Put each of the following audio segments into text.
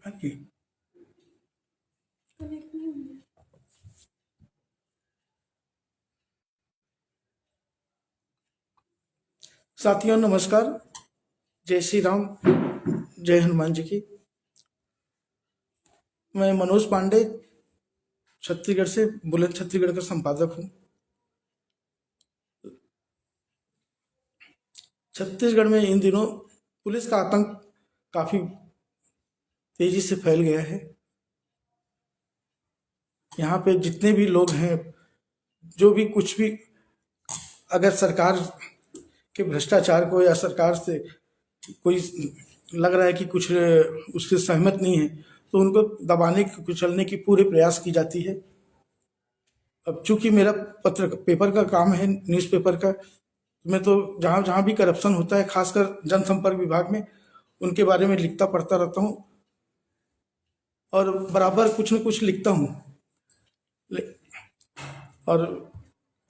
हाँ जी। साथियों नमस्कार। जय श्री राम, जय हनुमान जी की। मैं मनोज पांडे छत्तीसगढ़ से, बुलंद छत्तीसगढ़ का संपादक हूँ। छत्तीसगढ़ में इन दिनों पुलिस का आतंक काफी तेजी से फैल गया है। यहाँ पे जितने भी लोग हैं, जो भी कुछ भी अगर सरकार के भ्रष्टाचार को या सरकार से कोई लग रहा है कि कुछ उससे सहमत नहीं है, तो उनको दबाने कुचलने की पूरे प्रयास की जाती है। अब चूंकि मेरा पेपर का काम है, न्यूज़पेपर का, मैं तो जहाँ जहाँ भी करप्शन होता है, खासकर जनसंपर्क विभाग में, उनके बारे में लिखता पढ़ता रहता हूँ और बराबर कुछ न कुछ लिखता हूँ। और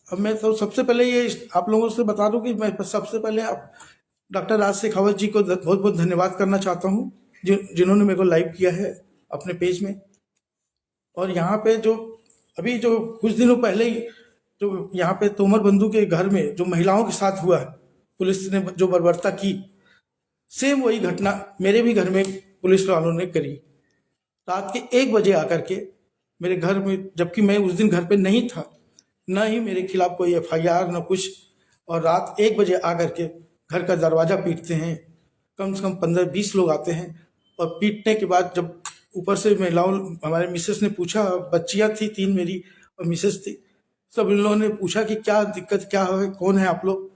अब मैं तो सबसे पहले ये आप लोगों से बता दूं कि मैं सबसे पहले आप डॉक्टर राज शेखावत जी को बहुत बहुत धन्यवाद करना चाहता हूँ, जिन्होंने मेरे को लाइव किया है अपने पेज में। और यहाँ पे जो अभी जो कुछ दिनों पहले ही जो यहाँ पे तोमर बंधु के घर में जो महिलाओं के साथ हुआ, पुलिस ने जो बर्बरता की, सेम वही घटना मेरे भी घर में पुलिस वालों ने करी। रात के 1 बजे आकर के मेरे घर में, जबकि मैं उस दिन घर पे नहीं था, न ही मेरे खिलाफ कोई FIR न कुछ, और रात 1 बजे आकर के घर का दरवाजा पीटते हैं। कम से कम 15-20 लोग आते हैं और पीटने के बाद जब ऊपर से महिलाओं, हमारे मिसेस ने पूछा, बच्चियां थी 3 मेरी और मिसेस थी, सब इन लोगों ने पूछा कि क्या दिक्कत क्या है, कौन है आप लोग।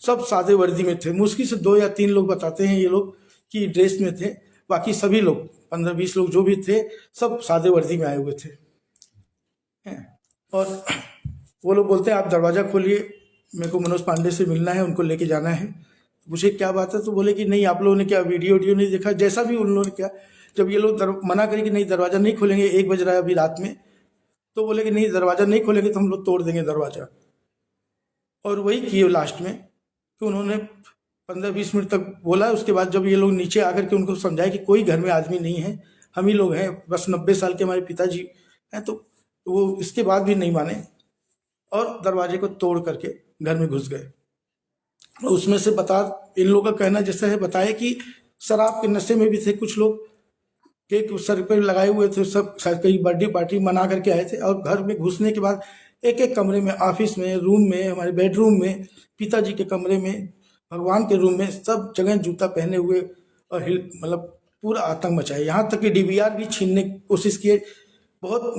सब सादे वर्दी में थे, मुश्किल से 2 या 3 लोग बताते हैं ये लोग कि ड्रेस में थे, बाकी सभी लोग 15-20 लोग जो भी थे सब सादे वर्दी में आए हुए थे। और वो लोग बोलते हैं आप दरवाज़ा खोलिए, मेरे को मनोज पांडे से मिलना है, उनको लेके जाना है। मुझे क्या बात है, तो बोले कि नहीं आप लोगों ने क्या वीडियो नहीं देखा, जैसा भी उन लोगों ने किया। जब ये लोग मना करें कि नहीं दरवाज़ा नहीं खोलेंगे, 1 बज रहा है अभी रात में, तो बोले कि नहीं दरवाज़ा नहीं खोलेंगे तो हम लोग तोड़ देंगे दरवाज़ा। और वही किए लास्ट में, कि उन्होंने 15-20 मिनट तक बोला। उसके बाद जब ये लोग नीचे आकर के उनको समझाया कि कोई घर में आदमी नहीं है, हम ही लोग हैं, बस 90 साल के हमारे पिताजी हैं, तो वो इसके बाद भी नहीं माने और दरवाजे को तोड़ करके घर में घुस गए। उसमें से इन लोगों का कहना जैसा है, बताया कि शराब के नशे में भी थे कुछ लोग, केक सर पे लगाए हुए थे, सब शायद कहीं बर्थडे पार्टी मना करके आए थे। और घर में घुसने के बाद एक एक कमरे में, ऑफिस में, रूम में, हमारे बेडरूम में, पिताजी के कमरे में, भगवान के रूम में, सब जगह जूता पहने हुए और मतलब पूरा आतंक मचाया। यहाँ तक कि DVR भी छीनने की कोशिश किए, बहुत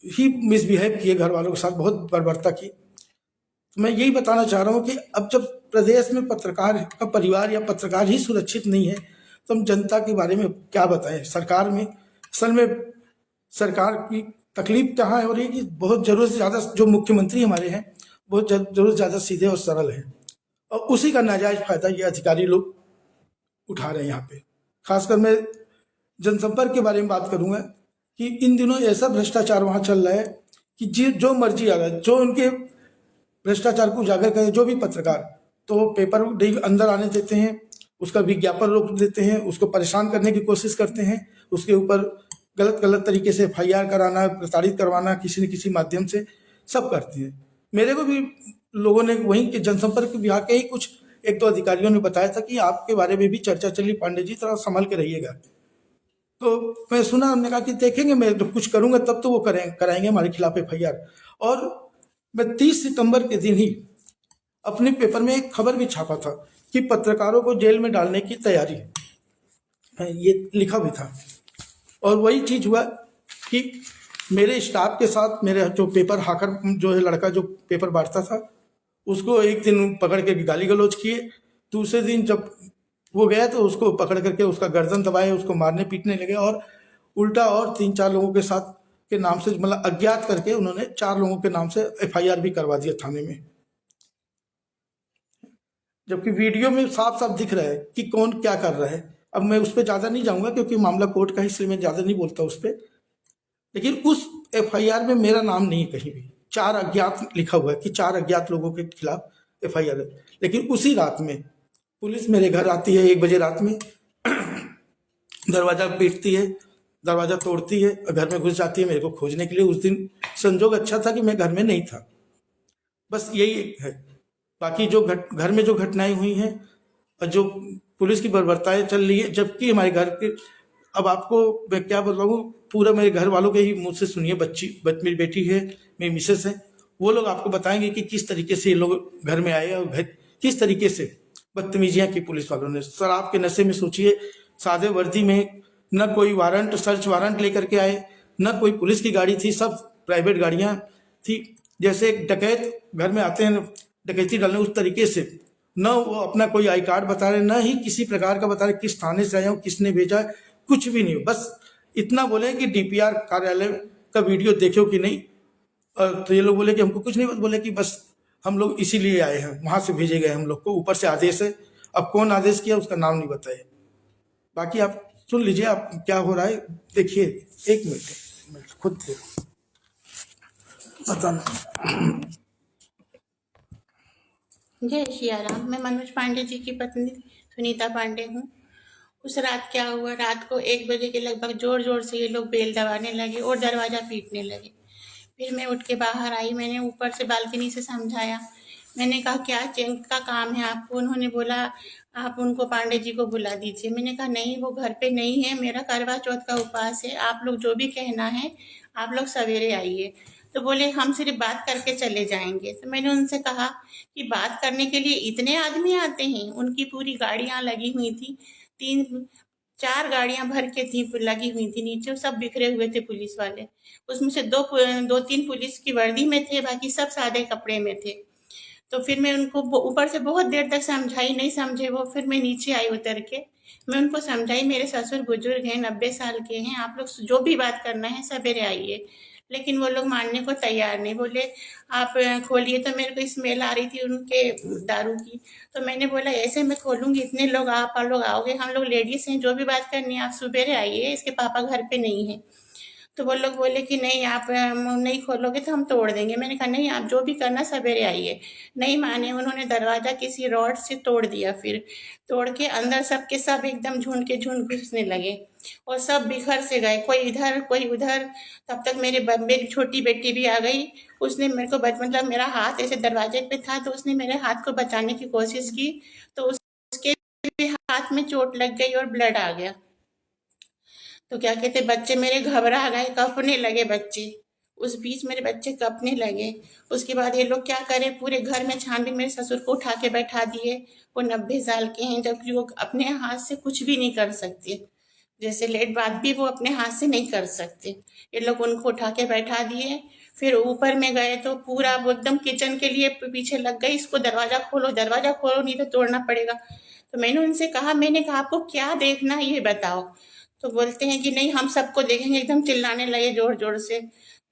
ही मिसबिहेव किए घर वालों के साथ, बहुत बर्बरता की। तो मैं यही बताना चाह रहा हूँ कि अब जब प्रदेश में पत्रकार का परिवार या पत्रकार ही सुरक्षित नहीं है, तो हम जनता के बारे में क्या बताएं। सरकार में असल में सरकार की तकलीफ कहाँ हो रही है कि बहुत जरूरत से ज़्यादा जो मुख्यमंत्री हमारे हैं, बहुत जरूरत से ज़्यादा सीधे और सरल हैं, और उसी का नाजायज फायदा ये अधिकारी लोग उठा रहे हैं। यहाँ पे खासकर मैं जनसंपर्क के बारे में बात करूंगा कि इन दिनों ऐसा भ्रष्टाचार वहाँ चल रहा है कि जो मर्जी आ रहा है, जो उनके भ्रष्टाचार को उजागर करे, जो भी पत्रकार, तो पेपर अंदर आने देते हैं, उसका विज्ञापन रोक देते हैं, उसको परेशान करने की कोशिश करते हैं, उसके ऊपर गलत तरीके से FIR कराना, प्रताड़ित करवाना, किसी न किसी माध्यम से सब करते हैं। मेरे को भी लोगों ने वहीं के जनसंपर्क विभाग के ही कुछ 1-2 अधिकारियों ने बताया था कि आपके बारे में भी चर्चा चली, पांडे जी थोड़ा संभल के रहिएगा। तो मैं सुना, हमने कहा कि देखेंगे, मैं जब कुछ करूंगा तब तो वो कराएंगे हमारे खिलाफ FIR। और मैं 30 सितंबर के दिन ही अपने पेपर में एक खबर भी छापा था कि पत्रकारों को जेल में डालने की तैयारी है, ये लिखा भी था। और वही चीज हुआ कि मेरे स्टाफ के साथ मेरे जो पेपर हाकर जो है लड़का, जो पेपर बांटता था, उसको एक दिन पकड़ के गाली गलौज किए। दूसरे दिन जब वो गया तो उसको पकड़ करके उसका गर्दन दबाए, उसको मारने पीटने लगे, और उल्टा और 3-4 लोगों के साथ के नाम से, मतलब अज्ञात करके उन्होंने 4 लोगों के नाम से FIR भी करवा दिया थाने में। जबकि वीडियो में साफ साफ दिख रहा है कि कौन क्या कर रहा है। अब मैं उस पर ज़्यादा नहीं जाऊंगा क्योंकि मामला कोर्ट का, इसलिए मैं ज़्यादा नहीं बोलता उस पर। लेकिन उस FIR में मेरा नाम नहीं है कहीं भी, 4 अज्ञात लिखा हुआ है कि 4 अज्ञात लोगों के खिलाफ FIR है। लेकिन उसी रात में पुलिस मेरे घर आती है 1 बजे रात में, दरवाज़ा पीटती है, दरवाज़ा तोड़ती है और घर में घुस जाती है मेरे को खोजने के लिए। उस दिन संजोग अच्छा था कि मैं घर में नहीं था। बस यही है। बाकी जो घर में जो घटनाएं हुई हैं और जो पुलिस की बर्बरताएं चल रही है, जबकि हमारे घर के, अब आपको मैं क्या बताऊँ, पूरा मेरे घर वालों के ही मुँह से सुनिए। मेरी बेटी है, मेरी मिसेस है, वो लोग आपको बताएंगे कि किस तरीके से ये लोग घर में आए और किस तरीके से बदतमीजियां की पुलिस वालों ने। शराब के नशे में सोचिए, सादे वर्दी में, न कोई वारंट, सर्च वारंट लेकर के आए, न कोई पुलिस की गाड़ी थी, सब प्राइवेट गाड़ियां थी। जैसे एक डकैत घर में आते हैं डकैती डालने, उस तरीके से न वो अपना कोई आई कार्ड बता रहे, न ही किसी प्रकार का बता रहे किस थाने से आए हो, किसने भेजा है, कुछ भी नहीं। बस इतना बोले कि डीपीआर कार्यालय का वीडियो देखो कि नहीं। तो ये लोग बोले कि हमको कुछ नहीं, बोले कि बस हम लोग इसीलिए आए हैं, वहां से भेजे गए हम लोग को, ऊपर से आदेश है। अब कौन आदेश किया उसका नाम नहीं बताए। बाकी आप सुन लीजिए, आप क्या हो रहा है देखिए। एक मिनट खुद देखो बताना। जय सियाराम। मैं मनोज पांडे जी की पत्नी सुनीता पांडे हूँ। उस रात क्या हुआ, रात को 1 बजे के लगभग जोर जोर से ये लोग बेल दबाने लगे और दरवाज़ा पीटने लगे। फिर मैं उठ के बाहर आई, मैंने ऊपर से बालकनी से समझाया। मैंने कहा क्या चेंक का काम है आपको? उन्होंने बोला आप उनको पांडे जी को बुला दीजिए। मैंने कहा नहीं, वो घर पे नहीं है, मेरा करवा चौथ का उपवास है, आप लोग जो भी कहना है आप लोग सवेरे आइए। तो बोले हम सिर्फ बात करके चले जाएंगे। तो मैंने उनसे कहा कि बात करने के लिए इतने आदमी आते हैं? उनकी पूरी गाड़ियां लगी हुई थी, 3-4 गाड़ियां भर के थी, लगी हुई थी नीचे, सब बिखरे हुए थे पुलिस वाले। उसमें से 2-3 पुलिस की वर्दी में थे, बाकी सब सादे कपड़े में थे। तो फिर मैं उनको ऊपर से बहुत देर तक समझाई, नहीं समझे वो। फिर मैं नीचे आई उतर के, मैं उनको समझाई मेरे ससुर बुजुर्ग हैं, 90 साल के हैं, आप लोग जो भी बात करना है सवेरे आइए। लेकिन वो लोग मानने को तैयार नहीं। बोले आप खोलिए। तो मेरे को स्मेल आ रही थी उनके दारू की। तो मैंने बोला ऐसे मैं खोलूंगी? इतने लोग आप लोग आओगे, हम लोग लेडीज हैं, जो भी बात करनी है आप सवेरे आइए, इसके पापा घर पे नहीं है। तो वो लोग बोले कि नहीं आप नहीं खोलोगे तो हम तोड़ देंगे। मैंने कहा नहीं, आप जो भी करना सवेरे आइए। नहीं माने, उन्होंने दरवाज़ा किसी रॉड से तोड़ दिया। फिर तोड़ के अंदर सब के सब एकदम झुंड के झुंड घुसने लगे और सब बिखर से गए, कोई इधर कोई उधर। तब तक मेरी छोटी बेटी भी आ गई। उसने मेरे को मतलब मेरा हाथ ऐसे दरवाजे पे था तो उसने मेरे हाथ को बचाने की कोशिश की, तो उसके भी हाथ में चोट लग गई और ब्लड आ गया। तो क्या कहते, बच्चे मेरे घबरा गए, कँपने लगे बच्चे। उस बीच मेरे बच्चे कँपने लगे। उसके बाद ये लोग क्या करें, पूरे घर में छानबीन, मेरे ससुर को उठा के बैठा दिए। वो 90 साल के हैं, जबकि वो अपने हाथ से कुछ भी नहीं कर सकते। जैसे लेट बात भी वो अपने हाथ से नहीं कर सकते। ये लोग उनको उठा के बैठा दिए। फिर ऊपर में गए तो पूरा वो एकदम किचन के लिए पीछे लग गई, इसको दरवाज़ा खोलो नहीं तो तोड़ना पड़ेगा। तो मैंने उनसे कहा, मैंने कहा आपको क्या देखना है ये बताओ। तो बोलते हैं कि नहीं हम सबको देखेंगे, एकदम चिल्लाने लगे जोर जोर से।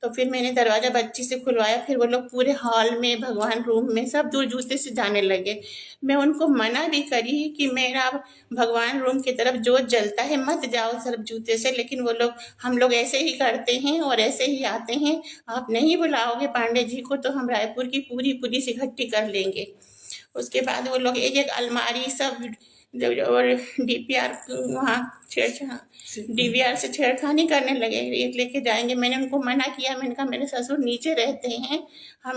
तो फिर मैंने दरवाज़ा बच्ची से खुलवाया। फिर वो लोग पूरे हॉल में, भगवान रूम में सब दूर जूते से जाने लगे। मैं उनको मना भी करी कि मेरा भगवान रूम की तरफ जोत जलता है, मत जाओ सिर्फ जूते से, लेकिन वो लोग, हम लोग ऐसे ही करते हैं और ऐसे ही आते हैं, आप नहीं बुलाओगे पांडे जी को तो हम रायपुर की पूरी पुलिस इकट्ठी कर लेंगे। उसके बाद वो लोग एक एक अलमारी सब और डीपीआर वहाँ डीवीआर से छेड़खानी करने लगे, एक लेके जाएंगे। मैंने उनको मना किया, मैंने कहा मेरे ससुर नीचे रहते हैं,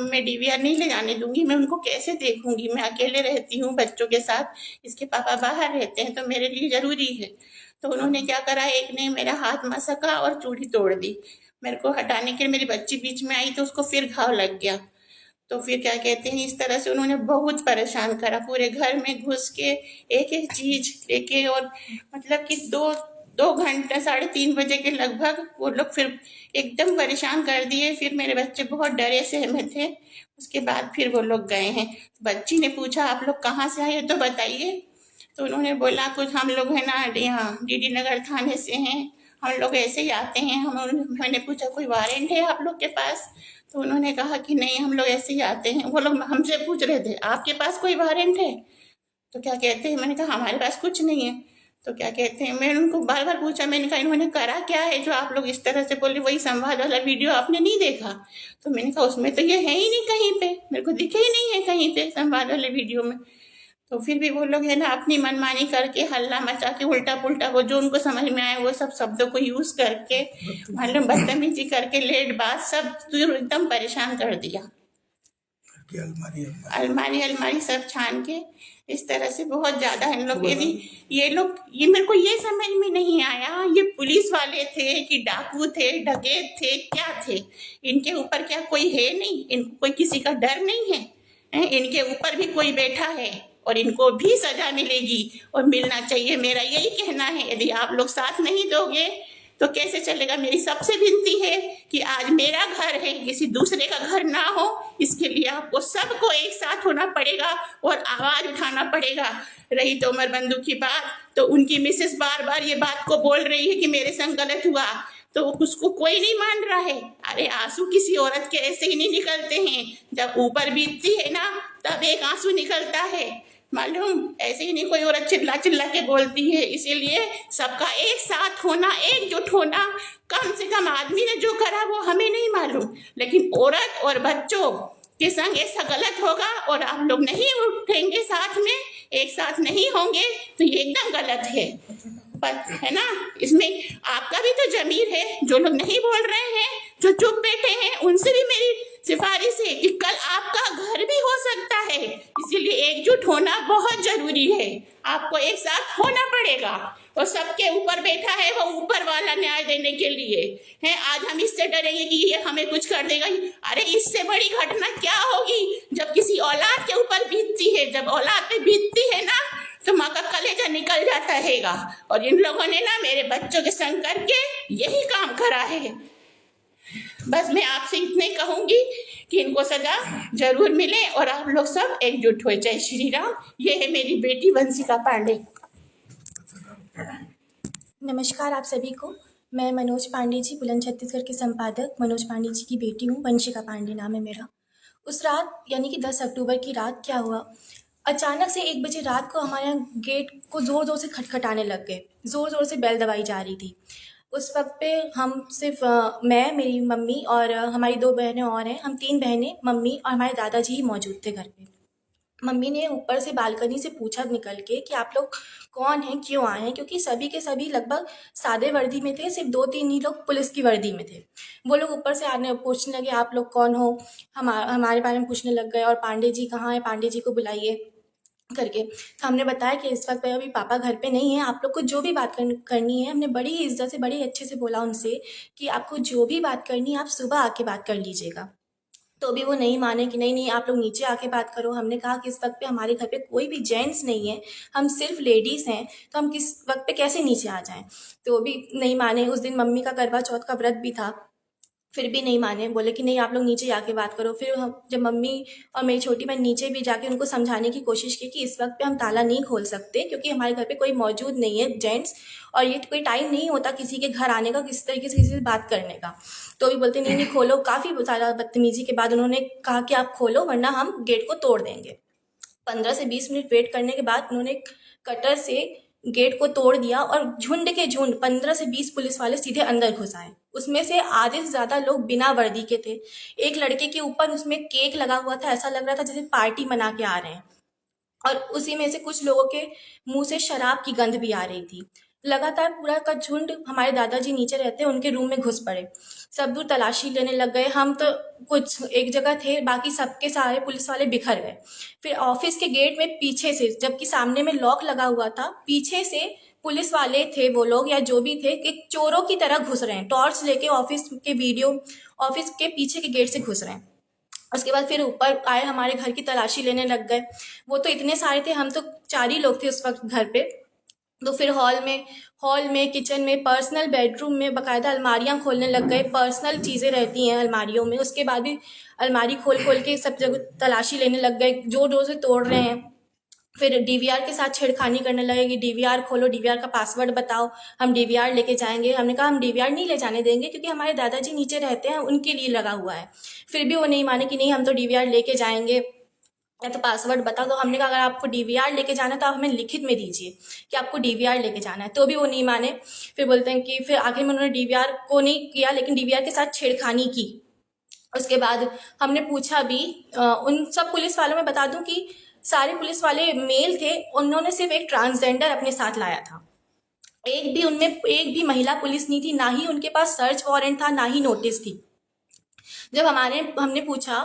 मैं डीवीआर नहीं ले जाने दूंगी, मैं उनको कैसे देखूंगी, मैं अकेले रहती हूँ बच्चों के साथ, इसके पापा बाहर रहते हैं तो मेरे लिए ज़रूरी है। तो उन्होंने क्या करा, एक ने मेरा हाथ मसका और चूड़ी तोड़ दी। मेरे को हटाने के लिए मेरी बच्ची बीच में आई तो उसको फिर घाव लग गया। तो फिर क्या कहते हैं, इस तरह से उन्होंने बहुत परेशान करा, पूरे घर में घुस के एक एक चीज लेके, और मतलब कि 2 घंटे 3:30 बजे के लगभग वो लोग फिर एकदम परेशान कर दिए। फिर मेरे बच्चे बहुत डरे सहमे थे। उसके बाद फिर वो लोग गए हैं। बच्ची ने पूछा आप लोग कहाँ से आए तो बताइए। तो उन्होंने बोला कुछ हम लोग है ना यहाँ डीडी नगर थाने से हैं, हम लोग ऐसे ही आते हैं। मैंने पूछा कोई वारंट है आप लोग के पास? तो उन्होंने कहा कि नहीं हम लोग ऐसे ही आते हैं। वो लोग हमसे पूछ रहे थे आपके पास कोई वारंट है? तो क्या कहते हैं, मैंने कहा हमारे पास कुछ नहीं है। तो क्या कहते हैं, मैंने उनको बार बार पूछा, मैंने कहा इन्होंने करा क्या है जो आप लोग इस तरह से बोले, वही संवाद वाला वीडियो आपने नहीं देखा? तो मैंने कहा उसमें तो ये है ही नहीं कहीं पे, मेरे को दिखे ही नहीं है कहीं पे संवाद वाले वीडियो में। तो फिर भी वो लोग है ना अपनी मनमानी करके हल्ला मचा के उल्टा पुल्टा वो जो उनको समझ में आए वो सब शब्दों को यूज करके मालूम बदतमीजी करके लेट बात सब एकदम परेशान कर दिया। कि अलमारी अलमारी अलमारी सब छान के इस तरह से बहुत ज्यादा इन लोग यदि ये मेरे को ये समझ में नहीं आया ये पुलिस वाले थे कि डाकू थे डकैत थे क्या थे। इनके ऊपर क्या कोई है नहीं, इनको कोई किसी का डर नहीं है, इनके ऊपर भी कोई बैठा है और इनको भी सजा मिलेगी और मिलना चाहिए। मेरा यही कहना है, यदि आप लोग साथ नहीं दोगे तो कैसे चलेगा। मेरी सबसे विनती है कि आज मेरा घर है, किसी दूसरे का घर ना हो, इसके लिए आपको सबको एक साथ होना पड़ेगा और आवाज उठाना पड़ेगा। रही तोमर बंधु की बात, तो उनकी मिसेस बार बार ये बात को बोल रही है कि मेरे संग गलत हुआ, तो उसको कोई नहीं मान रहा है। अरे आंसू किसी औरत के ऐसे ही नहीं निकलते हैं, जब ऊपर बीतती है ना तब एक आंसू निकलता है, मालूम ऐसे ही नहीं कोई औरत चिल्ला चिल्ला के बोलती है। इसीलिए सबका एक साथ होना, एकजुट होना, कम से कम आदमी ने जो करा वो हमें नहीं मालूम, लेकिन औरत और बच्चों के संग ऐसा गलत होगा और आप लोग नहीं उठेंगे साथ में, एक साथ नहीं होंगे तो ये एकदम गलत है। पर है ना, इसमें आपका भी तो जमीर है। जो लोग नहीं बोल रहे हैं, जो चुप बैठे हैं, उनसे भी मेरी सिफारिश है कि कल आपका घर भी हो सकता है, इसीलिए एकजुट होना बहुत जरूरी है। आपको एक साथ होना पड़ेगा और सबके ऊपर बैठा है वो ऊपर वाला न्याय देने के लिए है। आज हम इससे डरेंगे कि ये हमें कुछ कर देगा, अरे इससे बड़ी घटना क्या होगी जब किसी औलाद के ऊपर बीतती है। जब औलाद पे बीतती है ना तो माँ का कलेजा निकल जाता हैगा। और इन लोगों ने ना मेरे बच्चों के संग करके यही काम करा है। बस मैं आपसे इतने कहूंगी कि इनको सजा जरूर मिले और आप लोग सब एकजुट हो। जय श्री राम। ये है मेरी बेटी वंशिका पांडे। नमस्कार आप सभी को। मैं मनोज पांडे जी, बुलंद छत्तीसगढ़ के संपादक मनोज पांडे जी की बेटी हूँ। वंशिका पांडे नाम है मेरा। उस रात यानी कि 10 अक्टूबर की रात क्या हुआ, अचानक से 1 बजे रात को हमारे यहाँ गेट को ज़ोर ज़ोर से खटखटाने लग गए। ज़ोर ज़ोर से बेल दबाई जा रही थी। उस वक्त पे हम सिर्फ मैं, मेरी मम्मी और हमारी 2 बहनें और हैं, हम 3 बहनें, मम्मी और हमारे दादाजी ही मौजूद थे घर पे। मम्मी ने ऊपर से बालकनी से पूछा निकल के कि आप लोग कौन हैं, क्यों आए हैं, क्योंकि सभी के सभी लगभग सादे वर्दी में थे, सिर्फ 2-3 ही लोग पुलिस की वर्दी में थे। वो लोग ऊपर से आने पूछने लगे आप लोग कौन हो, हमारे बारे में पूछने लग गए और पांडे जी कहाँ हैं, पांडे जी को बुलाइए करके। तो हमने बताया कि इस वक्त अभी पापा घर पे नहीं है, आप लोग को जो भी बात करनी है। हमने बड़ी ही इज्जत से बड़ी अच्छे से बोला उनसे कि आपको जो भी बात करनी है आप सुबह आके बात कर लीजिएगा। तो भी वो नहीं माने कि नहीं आप लोग नीचे आके बात करो। हमने कहा कि इस वक्त पे हमारे घर पे कोई भी जेंट्स नहीं है, हम सिर्फ लेडीज़ हैं, तो हम किस वक्त पे कैसे नीचे आ जाएं। तो वो भी नहीं माने। उस दिन मम्मी का करवा चौथ का व्रत भी था, फिर भी नहीं माने, बोले कि नहीं आप लोग नीचे जाके बात करो। फिर हम जब मम्मी और मेरी छोटी बहन नीचे भी जाके उनको समझाने की कोशिश की कि इस वक्त पे हम ताला नहीं खोल सकते क्योंकि हमारे घर पे कोई मौजूद नहीं है जेंट्स, और ये कोई टाइम नहीं होता किसी के घर आने का, किस तरीके से किसी से बात करने का। तो भी बोलते नहीं खोलो। काफ़ी सारा बदतमीजी के बाद उन्होंने कहा कि आप खोलो वरना हम गेट को तोड़ देंगे। 15 से 20 मिनट वेट करने के बाद उन्होंने कटर से गेट को तोड़ दिया और झुंड के झुंड 15 से 20 पुलिस वाले सीधे अंदर घुस आए। उसमें से आधे से ज़्यादा लोग बिना वर्दी के थे। एक लड़के के ऊपर उसमें केक लगा हुआ था, ऐसा लग रहा था जैसे पार्टी मना के आ रहे हैं, और उसी में से कुछ लोगों के मुंह से शराब की गंध भी आ रही थी। लगातार पूरा का झुंड, हमारे दादाजी नीचे रहते हैं, उनके रूम में घुस पड़े। सब दूर तलाशी लेने लग गए। हम तो कुछ एक जगह थे, बाकी सबके सारे पुलिस वाले बिखर गए। फिर ऑफिस के गेट में पीछे से, जबकि सामने में लॉक लगा हुआ था, पीछे से पुलिस वाले थे वो लोग या जो भी थे, एक चोरों की तरह घुस रहे हैं, टॉर्च लेके ऑफिस के पीछे के गेट से घुस रहे हैं। उसके बाद फिर ऊपर आए, हमारे घर की तलाशी लेने लग गए। वो तो इतने सारे थे, हम तो 4 ही लोग थे उस वक्त घर पे। तो फिर हॉल में, किचन में, पर्सनल बेडरूम में बाकायदा अलमारियां खोलने लग गए। पर्सनल चीज़ें रहती हैं अलमारियों में, उसके बाद भी अलमारी खोल के सब जगह तलाशी लेने लग गए, जोर से तोड़ रहे हैं। फिर डीवीआर के साथ छेड़खानी करने लगे कि डीवीआर खोलो, डीवीआर का पासवर्ड बताओ, हम डीवीआर लेके जाएंगे। हमने कहा हम डीवीआर नहीं ले जाने देंगे क्योंकि हमारे दादाजी नीचे रहते हैं, उनके लिए लगा हुआ है। फिर भी वो नहीं माने कि नहीं हम तो डीवीआर लेके जाएंगे, या तो पासवर्ड बता दो। हमने कहा अगर आपको डीवीआर लेके जाना है तो आप हमें लिखित में दीजिए कि आपको डीवीआर लेके जाना है, तो भी वो नहीं माने। फिर बोलते हैं कि फिर आखिर में उन्होंने डीवीआर को नहीं किया, लेकिन डीवीआर के साथ छेड़खानी की। उसके बाद हमने पूछा भी उन सब पुलिस वालों में, बता दूं कि सारे पुलिस वाले मेल थे, उन्होंने सिर्फ एक ट्रांसजेंडर अपने साथ लाया था। उनमें एक भी महिला पुलिस नहीं थी, ना ही उनके पास सर्च वारंट था, ना ही नोटिस थी। जब हमने पूछा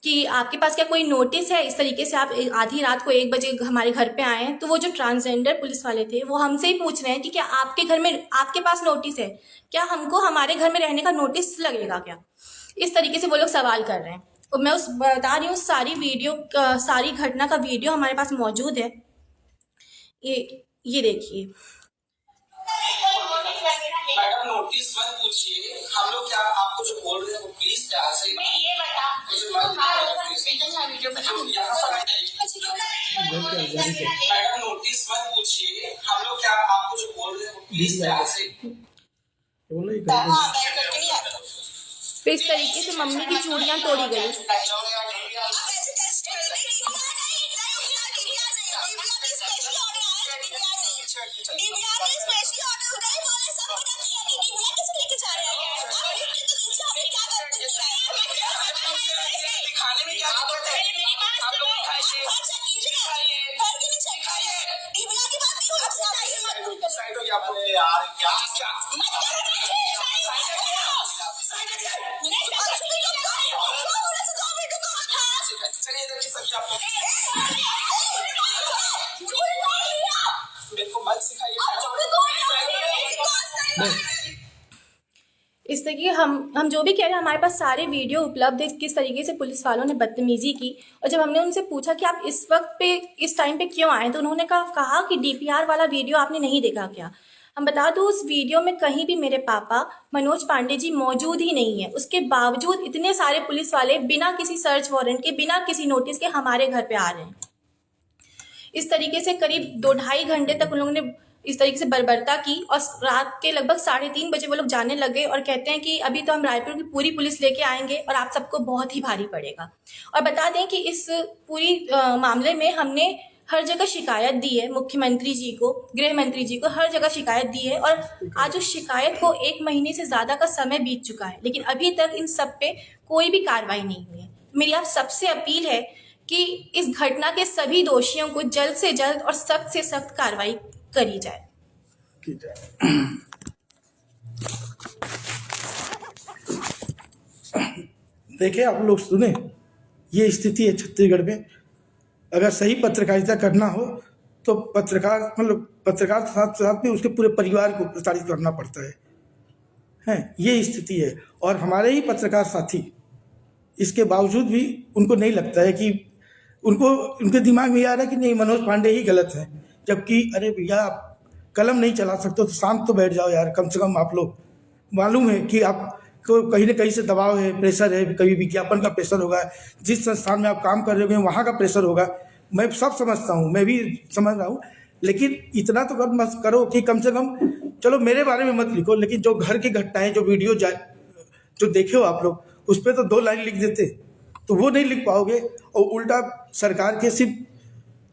कि आपके पास क्या कोई नोटिस है, इस तरीके से आप आधी रात को 1 बजे हमारे घर पे आए हैं, तो वो जो ट्रांसजेंडर पुलिस वाले थे वो हमसे ही पूछ रहे हैं कि क्या आपके घर में आपके पास नोटिस है, क्या हमको हमारे घर में रहने का नोटिस लगेगा क्या। इस तरीके से वो लोग सवाल कर रहे हैं। और मैं बता रही हूँ सारी घटना का वीडियो हमारे पास मौजूद है। ये देखिए। मैडम नोटिस मत पूछिए, हम लोग क्या आपको जो बोल रहे हैं वो प्लीज सही ये बता वीडियो यहाँ पर मैडम नोटिस मत पूछिए, हम लोग क्या आपको जो बोल रहे हैं वो प्लीज सही। फिर इस तरीके से मम्मी की चूड़ियां तोड़ी गई। दिखाने में क्या दिक्कत है, आप लोग साइड हो गया यार, क्या चलिए इधर की सब्जी आप मेरे को मत सिखाइए। इस तरीके हम जो भी कह रहे हैं, हमारे पास सारे वीडियो उपलब्ध है किस तरीके से पुलिस वालों ने बदतमीजी की। और जब हमने उनसे पूछा कि आप इस वक्त पे इस टाइम पे क्यों आए, तो उन्होंने कहा कि DPR वाला वीडियो आपने नहीं देखा क्या। हम बता दूं, उस वीडियो में कहीं भी मेरे पापा मनोज पांडे जी मौजूद ही नहीं है। उसके बावजूद इतने सारे पुलिस वाले बिना किसी सर्च वारंट के, बिना किसी नोटिस के हमारे घर पे आ रहे हैं। इस तरीके से करीब 2-2.5 घंटे तक उन लोगों ने इस तरीके से बर्बरता की। और रात के लगभग 3:30 बजे वो लोग जाने लगे और कहते हैं कि अभी तो हम रायपुर की पूरी पुलिस लेके आएंगे और आप सबको बहुत ही भारी पड़ेगा। और बता दें कि इस पूरी मामले में हमने हर जगह शिकायत दी है, मुख्यमंत्री जी को, गृह मंत्री जी को, हर जगह शिकायत दी है। और आज उस शिकायत को 1 महीने से ज़्यादा का समय बीत चुका है, लेकिन अभी तक इन सब पे कोई भी कार्रवाई नहीं हुई है। मेरी आप सबसे अपील है कि इस घटना के सभी दोषियों को जल्द से जल्द और सख्त से सख्त कार्रवाई करी जाए। देखिए, आप लोग सुने, ये स्थिति है छत्तीसगढ़ में। अगर सही पत्रकारिता करना हो तो पत्रकार साथ साथ में उसके पूरे परिवार को प्रताड़ित करना पड़ता है। ये स्थिति है। और हमारे ही पत्रकार साथी इसके बावजूद भी उनको नहीं लगता है कि उनके दिमाग में ये आ रहा है कि नहीं, मनोज पांडे ही गलत है। जबकि अरे भैया, आप कलम नहीं चला सकते तो शांत तो बैठ जाओ यार। कम से कम आप लोग मालूम है कि आपको कहीं ना कहीं से दबाव है, प्रेशर है, कभी विज्ञापन का प्रेशर होगा, जिस संस्थान में आप काम कर रहे हो वहाँ का प्रेशर होगा। मैं सब समझता हूँ, मैं भी समझ रहा हूँ, लेकिन इतना तो मत करो कि कम से कम चलो मेरे बारे में मत लिखो, लेकिन जो घर की घटनाएं, जो वीडियो जो देखे हो आप लोग, उस पर तो 2 लाइन लिख देते, तो वो नहीं लिख पाओगे। और उल्टा सरकार के सिर्फ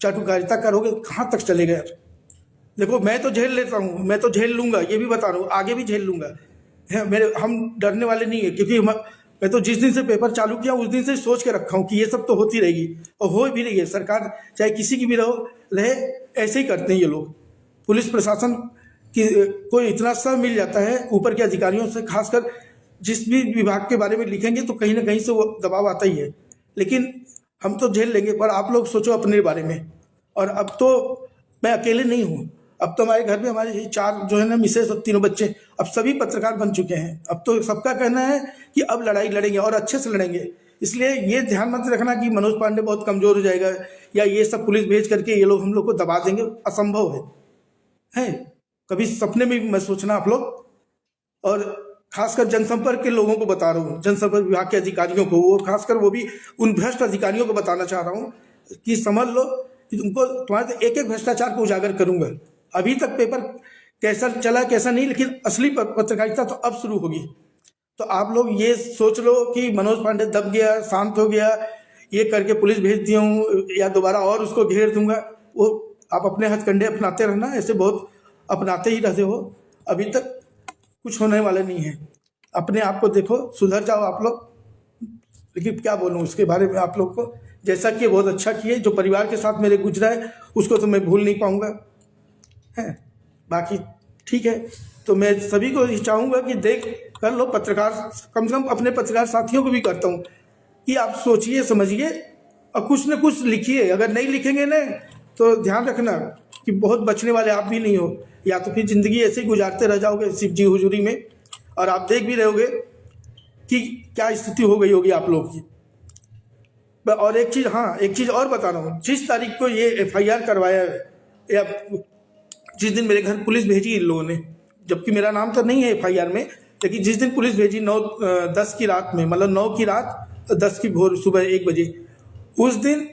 चाटुकारिता करोगे, कहाँ तक चलेगा यार। देखो, मैं तो झेल लेता हूँ, मैं तो झेल लूँगा, ये भी बता रहा हूँ, आगे भी झेल लूँगा। हम डरने वाले नहीं है, क्योंकि मैं तो जिस दिन से पेपर चालू किया उस दिन से सोच के रखा हूँ कि ये सब तो होती रहेगी, और हो भी रही है। सरकार चाहे किसी की भी रहे, ऐसे ही करते हैं ये लोग। पुलिस प्रशासन की को इतना सा मिल जाता है ऊपर के अधिकारियों से, खासकर जिस भी विभाग के बारे में लिखेंगे तो कहीं ना कहीं से वो दबाव आता ही है। लेकिन हम तो झेल लेंगे, पर आप लोग सोचो अपने बारे में। और अब तो मैं अकेले नहीं हूँ, अब तो हमारे घर में हमारे 4 जो है ना, मिसेस और 3 बच्चे, अब सभी पत्रकार बन चुके हैं। अब तो सबका कहना है कि अब लड़ाई लड़ेंगे और अच्छे से लड़ेंगे। इसलिए ये ध्यान मत रखना कि मनोज पांडे बहुत कमज़ोर हो जाएगा या ये सब पुलिस भेज करके ये लोग हम लोग को दबा देंगे, असंभव है। कभी सपने में भी मत सोचना आप लोग। और खासकर जनसंपर्क के लोगों को बता रहा हूँ, जनसंपर्क विभाग के अधिकारियों को, वो खासकर वो भी उन भ्रष्ट अधिकारियों को बताना चाह रहा हूँ कि समझ लो कि तुमको तुम्हारे तो एक भ्रष्टाचार को उजागर करूंगा। अभी तक पेपर कैसा चला कैसा नहीं, लेकिन असली पत्रकारिता तो अब शुरू होगी। तो आप लोग ये सोच लो कि मनोज पांडे दब गया, शांत हो गया, ये करके पुलिस भेज दिया हूँ या दोबारा और उसको घेर दूंगा। वो आप अपने हथकंडे अपनाते रहना, ऐसे बहुत अपनाते ही रहते हो। अभी तक कुछ होने वाला नहीं है। अपने आप को देखो, सुधर जाओ आप लोग। लेकिन क्या बोलूँ उसके बारे में आप लोग को, जैसा कि बहुत अच्छा किए, जो परिवार के साथ मेरे गुजरा है उसको तो मैं भूल नहीं पाऊँगा। हैं बाकी ठीक है, तो मैं सभी को ये चाहूँगा कि देख कर लो, पत्रकार कम से कम अपने पत्रकार साथियों को भी करता हूँ कि आप सोचिए समझिए और कुछ न कुछ लिखिए। अगर नहीं लिखेंगे ना तो ध्यान रखना कि बहुत बचने वाले आप भी नहीं हो, या तो फिर ज़िंदगी ऐसे ही गुजारते रह जाओगे शिव जी हुजूरी में, और आप देख भी रहे होगे कि क्या स्थिति हो गई होगी आप लोग की। और एक चीज़, हाँ एक चीज़ और बता रहा हूँ, जिस तारीख को ये FIR करवाया है, या जिस दिन मेरे घर पुलिस भेजी इन लोगों ने, जबकि मेरा नाम तो नहीं है FIR में, लेकिन जिस दिन पुलिस भेजी 9-10 की रात में, मतलब 9 की रात 10 की भोर सुबह 1 बजे, उस दिन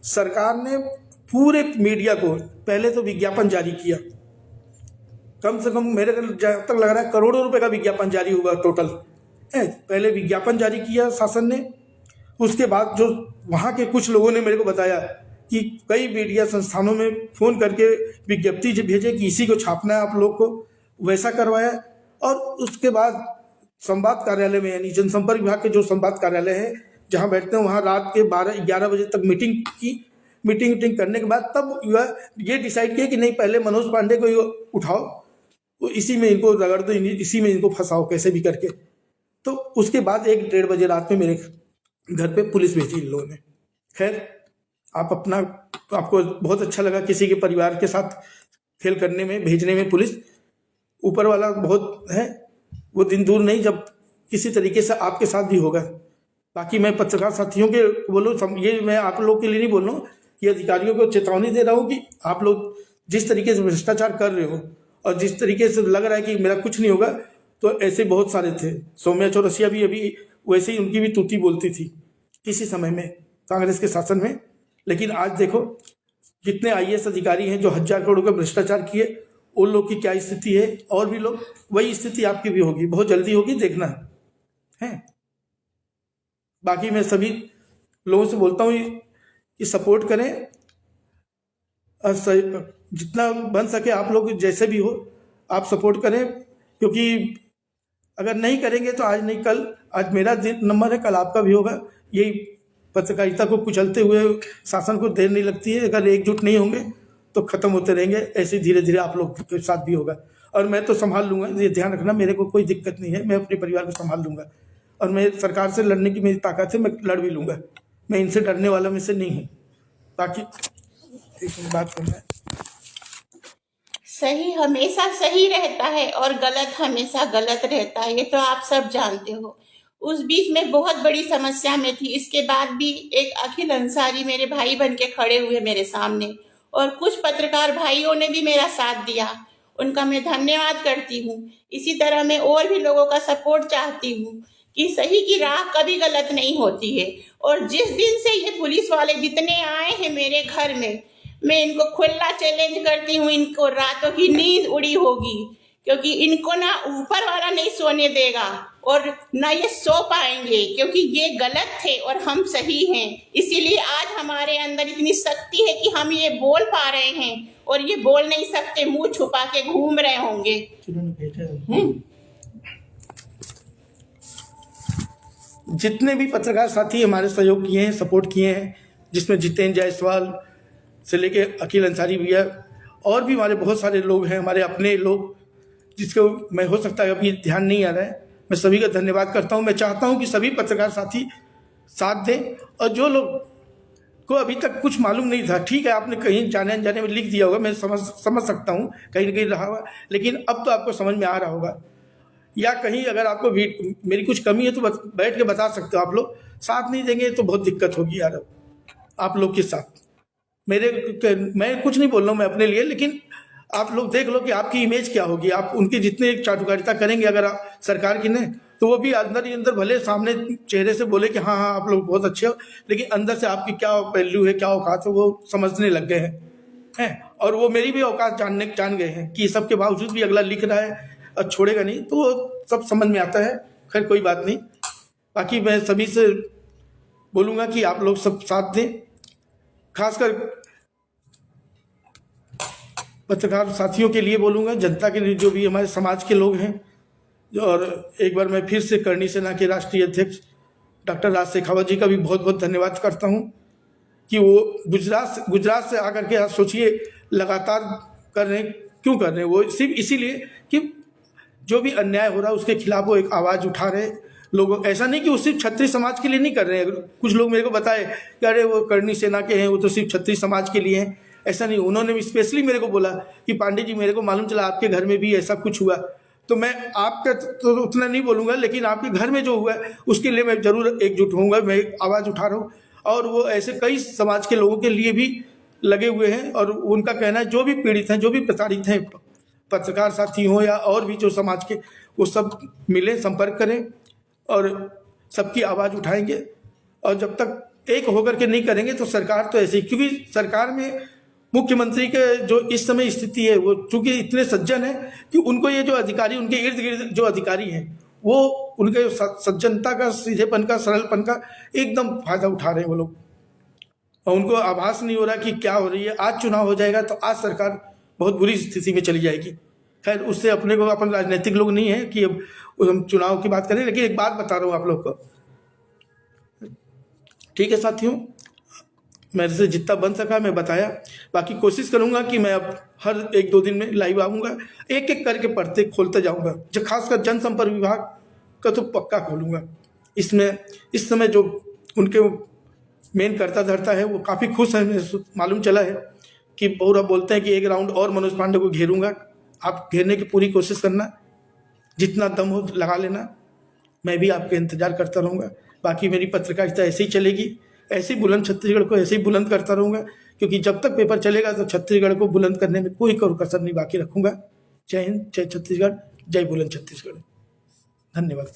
सरकार ने पूरे मीडिया को पहले तो विज्ञापन जारी किया। कम से कम मेरे को जहाँ तक लग रहा है करोड़ों रुपए का विज्ञापन जारी हुआ टोटल है। पहले विज्ञापन जारी किया शासन ने, उसके बाद जो वहाँ के कुछ लोगों ने मेरे को बताया कि कई मीडिया संस्थानों में फ़ोन करके विज्ञप्ति भेजे कि इसी को छापना है आप लोग को, वैसा करवाया। और उसके बाद संवाद कार्यालय में, यानी जनसंपर्क विभाग के जो संवाद कार्यालय है जहाँ बैठते हैं, वहाँ रात के 12-11 बजे तक मीटिंग की। मीटिंग करने के बाद तब ये डिसाइड किया कि नहीं, पहले मनोज पांडे को उठाओ, तो इसी में इनको रगड़ दो, इसी में इनको फंसाओ कैसे भी करके। तो उसके बाद 1-1:30 बजे रात में मेरे घर पे पुलिस भेजी इन लोगों ने। खैर आप अपना, आपको बहुत अच्छा लगा किसी के परिवार के साथ खेल करने में, भेजने में पुलिस, ऊपर वाला बहुत है, वो दिन दूर नहीं जब किसी तरीके से आपके साथ भी होगा। बाकी मैं पत्रकार साथियों के बोलूँ, ये मैं आप लोग के लिए नहीं बोल रहा हूँ, ये अधिकारियों को चेतावनी दे रहा हूँ कि आप लोग जिस तरीके से भ्रष्टाचार कर रहे हो और जिस तरीके से लग रहा है कि मेरा कुछ नहीं होगा, तो ऐसे बहुत सारे थे। सौम्या चौरसिया भी अभी वैसे ही, उनकी भी तूती बोलती थी किसी समय में कांग्रेस के शासन में। लेकिन आज देखो कितने IAS अधिकारी हैं जो 1000 करोड़ का भ्रष्टाचार किए, उन लोग की क्या स्थिति है, और भी लोग, वही स्थिति आपकी भी होगी, बहुत जल्दी होगी, देखना है। बाकी मैं सभी लोगों से बोलता हूँ कि सपोर्ट करें, जितना बन सके आप लोग जैसे भी हो आप सपोर्ट करें, क्योंकि अगर नहीं करेंगे तो आज नहीं कल, आज मेरा नंबर है, कल आपका भी होगा। यही पत्रकारिता को कुचलते हुए शासन को देर नहीं लगती है। अगर एकजुट नहीं होंगे तो ख़त्म होते रहेंगे, ऐसे धीरे धीरे आप लोग के साथ भी होगा। और मैं तो संभाल लूँगा, ये ध्यान रखना, मेरे को कोई दिक्कत नहीं है, मैं अपने परिवार को संभाल लूँगा। और मैं सरकार से लड़ने की मेरी ताकत है, मैं लड़ भी लूँगा, मैं इनसे डरने वाला में से नहीं हूँ। बाकी एक बात करना है, सही हमेशा सही रहता है और गलत हमेशा गलत रहता है, ये तो आप सब जानते हो। उस बीच में बहुत बड़ी समस्या में थी, इसके बाद भी एक अखिल अंसारी मेरे भाई बन के खड़े हुए मेरे सामने, और कुछ पत्रकार भाइयों ने भी मेरा साथ दिया, उनका मैं धन्यवाद करती हूँ। इसी तरह मैं और भी लोगों का सपोर्ट चाहती हूँ कि सही की राह कभी गलत नहीं होती है। और जिस दिन से ये पुलिस वाले जितने आए हैं मेरे घर में, मैं इनको खुला चैलेंज करती हूँ, इनको रातों की नींद उड़ी होगी, क्योंकि इनको ना ऊपर वाला नहीं सोने देगा और ना ये सो पाएंगे, क्योंकि ये गलत थे और हम सही हैं। इसीलिए आज हमारे अंदर इतनी शक्ति है कि हम ये बोल पा रहे हैं, और ये बोल नहीं सकते, मुंह छुपा के घूम रहे होंगे। जितने भी पत्रकार साथी हमारे सहयोग किए हैं, सपोर्ट किए हैं, जिसमें जितेंद्र जायसवाल से लेके अखिल अंसारी भैया, और भी हमारे बहुत सारे लोग हैं, हमारे अपने लोग, जिसको मैं हो सकता है अभी ध्यान नहीं आ रहा है, मैं सभी का धन्यवाद करता हूं। मैं चाहता हूं कि सभी पत्रकार साथी साथ दें, और जो लोग को अभी तक कुछ मालूम नहीं था, ठीक है आपने कहीं जाने अनजाने में लिख दिया होगा, मैं समझ सकता हूं, कहीं ना कहीं रहा होगा, लेकिन अब तो आपको समझ में आ रहा होगा। या कहीं अगर आपको मेरी कुछ कमी है तो बैठ के बता सकते हो आप लोग, साथ नहीं देंगे तो बहुत दिक्कत होगी यार आप लोग के साथ। मैं कुछ नहीं बोल रहा हूँ मैं अपने लिए, लेकिन आप लोग देख लो कि आपकी इमेज क्या होगी। आप उनकी जितने चाटुकारिता करेंगे अगर आप सरकार की ने, तो वो भी अंदर ही अंदर भले सामने चेहरे से बोले कि हाँ हाँ आप लोग बहुत अच्छे हो, लेकिन अंदर से आपकी क्या वैल्यू है, क्या औकात है, वो समझने लग गए हैं। और वो मेरी भी औकात जान गए हैं कि सबके बावजूद भी अगला लिख रहा है और छोड़ेगा नहीं, तो वो सब समझ में आता है। खैर कोई बात नहीं, बाकी मैं सभी से बोलूँगा कि आप लोग सब साथ दें, खासकर पत्रकार साथियों के लिए बोलूँगा, जनता के लिए, जो भी हमारे समाज के लोग हैं। और एक बार मैं फिर से करणी सेना के राष्ट्रीय अध्यक्ष डॉक्टर राज शेखावत जी का भी बहुत बहुत धन्यवाद करता हूँ कि वो गुजरात से आकर के, आप सोचिए लगातार कर रहे हैं। क्यों कर रहे हैं? वो सिर्फ इसीलिए कि जो भी अन्याय हो रहा है उसके खिलाफ वो एक आवाज़ उठा रहे लोग। ऐसा नहीं कि वो सिर्फ क्षत्रिय समाज के लिए नहीं कर रहे हैं। कुछ लोग मेरे को बताए कि अरे वो करणी सेना के हैं, वो तो सिर्फ क्षत्रिय समाज के लिए हैं। ऐसा नहीं, उन्होंने स्पेशली मेरे को बोला कि पांडे जी मेरे को मालूम चला आपके घर में भी ऐसा कुछ हुआ। तो मैं आपका तो उतना नहीं बोलूँगा, लेकिन आपके घर में जो हुआ है उसके लिए मैं ज़रूर एकजुट होऊंगा। मैं एक आवाज़ उठा रहा हूँ और वो ऐसे कई समाज के लोगों के लिए भी लगे हुए हैं। और उनका कहना है जो भी पीड़ित हैं, जो भी प्रताड़ित हैं, पत्रकार साथी हों या और भी जो समाज के, वो सब मिलें, संपर्क करें और सबकी आवाज़ उठाएंगे। और जब तक एक होकर के नहीं करेंगे तो सरकार तो ऐसे ही, क्योंकि सरकार में मुख्यमंत्री के जो इस समय स्थिति है, वो चूंकि इतने सज्जन है कि उनको ये जो अधिकारी, उनके इर्द गिर्द जो अधिकारी हैं, वो उनके सज्जनता का, सीधेपन का, सरलपन का एकदम फायदा उठा रहे हैं वो लोग। और उनको आभास नहीं हो रहा कि क्या हो रही है। आज चुनाव हो जाएगा तो आज सरकार बहुत बुरी स्थिति में चली जाएगी। खैर, उससे अपने को, अपन राजनीतिक लोग नहीं है कि अब हम चुनाव की बात करें, लेकिन एक बात बता रहा हूँ आप लोग को। ठीक है साथियों, मेरे से जितना बन सका मैं बताया। बाकी कोशिश करूंगा कि मैं अब हर 1-2 दिन में लाइव आऊँगा, एक एक करके पढ़ते खोलते जाऊँगा। जो खासकर जनसंपर्क विभाग का तो पक्का खोलूँगा। इसमें इस समय जो उनके मेन करता धरता है वो काफ़ी खुश है। मुझे मालूम चला है कि पूरा बोलते हैं कि एक राउंड और मनोज पांडे को घेरूंगा। आप घेरने की पूरी कोशिश करना, जितना दम हो लगा लेना। मैं भी आपके इंतजार करता रहूँगा। बाकी मेरी पत्रकारिता ऐसे ही चलेगी, ऐसे ही बुलंद छत्तीसगढ़ को ऐसे ही बुलंद करता रहूँगा, क्योंकि जब तक पेपर चलेगा तो छत्तीसगढ़ को बुलंद करने में कोई कसर नहीं बाकी रखूँगा। जय हिंद, जय छत्तीसगढ़, जय बुलंद छत्तीसगढ़। धन्यवाद।